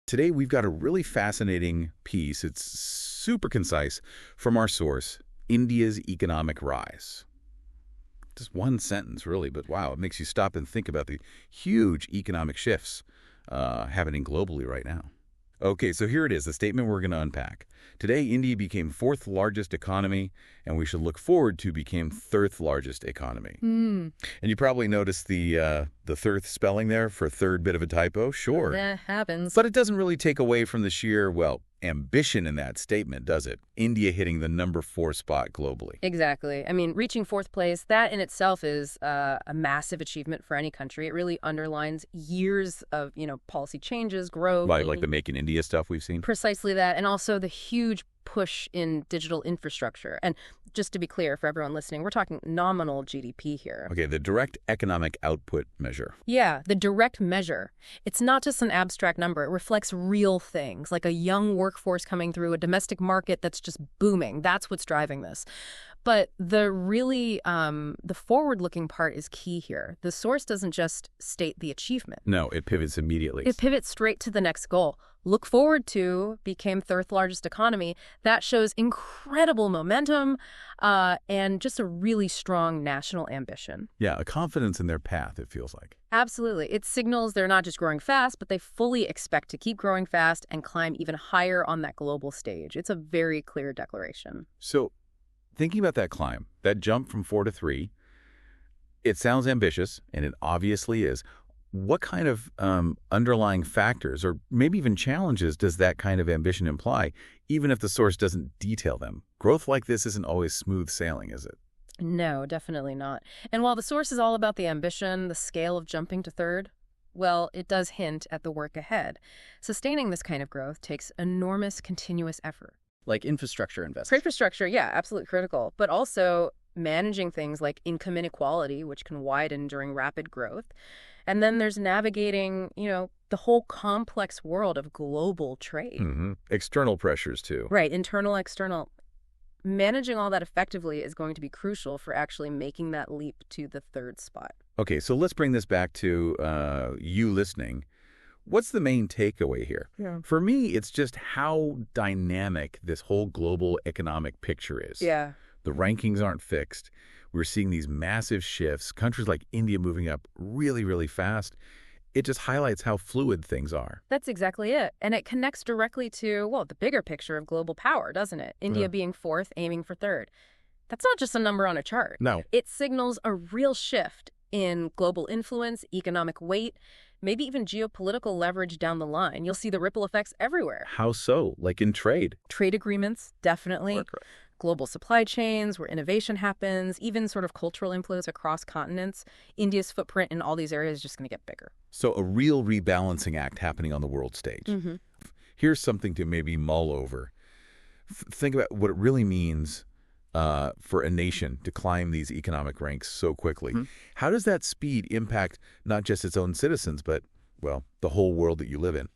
Today, we've got a really fascinating piece. It's super concise from our source, India's Economic Rise. Just one sentence, really, but wow, it makes you stop and think about the huge economic shifts happening globally right now. Okay, so here it is, the statement we're going to unpack. Today, India became fourth largest economy, and we should look forward to become third largest economy. And you probably noticed the third spelling there for third, bit of a typo. Sure. That happens. But it doesn't really take away from the sheer, well, ambition in that statement, does it? India hitting the number 4 spot globally. Exactly. I mean, reaching fourth place, that in itself is a massive achievement for any country. It really underlines years of, policy changes, growth. Like the Make in India stuff we've seen? Precisely that. And also the huge push in digital infrastructure. And just to be clear for everyone listening, we're talking nominal GDP here. Okay, the direct economic output measure. Yeah, the direct measure. It's not just an abstract number. It reflects real things, like a young workforce coming through, a domestic market that's just booming. That's what's driving this. But the forward-looking part is key here. The source doesn't just state the achievement. No, it pivots immediately. It pivots straight to the next goal. Look forward to became third largest economy. That shows incredible momentum and just a really strong national ambition. Yeah, a confidence in their path, it feels like. Absolutely. It signals they're not just growing fast, but they fully expect to keep growing fast and climb even higher on that global stage. It's a very clear declaration. So, thinking about that climb, that jump from 4 to 3, it sounds ambitious, and it obviously is. What kind of underlying factors or maybe even challenges does that kind of ambition imply, even if the source doesn't detail them? Growth like this isn't always smooth sailing, is it? No, definitely not. And while the source is all about the ambition, the scale of jumping to third, well, it does hint at the work ahead. Sustaining this kind of growth takes enormous continuous effort. Like infrastructure investment. Infrastructure, yeah, absolutely critical. But also managing things like income inequality, which can widen during rapid growth. And then there's navigating, the whole complex world of global trade. External pressures, too. Right, internal, external. Managing all that effectively is going to be crucial for actually making that leap to the third spot. Okay, so let's bring this back to you listening. What's the main takeaway here? Yeah. For me, it's just how dynamic this whole global economic picture is. Yeah. The rankings aren't fixed. We're seeing these massive shifts, countries like India moving up really, really fast. It just highlights how fluid things are. That's exactly it. And it connects directly to, the bigger picture of global power, doesn't it? India being fourth, aiming for third. That's not just a number on a chart. No. It signals a real shift in global influence, economic weight, maybe even geopolitical leverage down the line. You'll see the ripple effects everywhere. How so? Like in trade? Trade agreements, definitely. Global supply chains where innovation happens, even sort of cultural influence across continents. India's footprint in all these areas is just going to get bigger. So a real rebalancing act happening on the world stage. Here's something to maybe mull over. Think about what it really means for a nation to climb these economic ranks so quickly. How does that speed impact not just its own citizens, but, the whole world that you live in?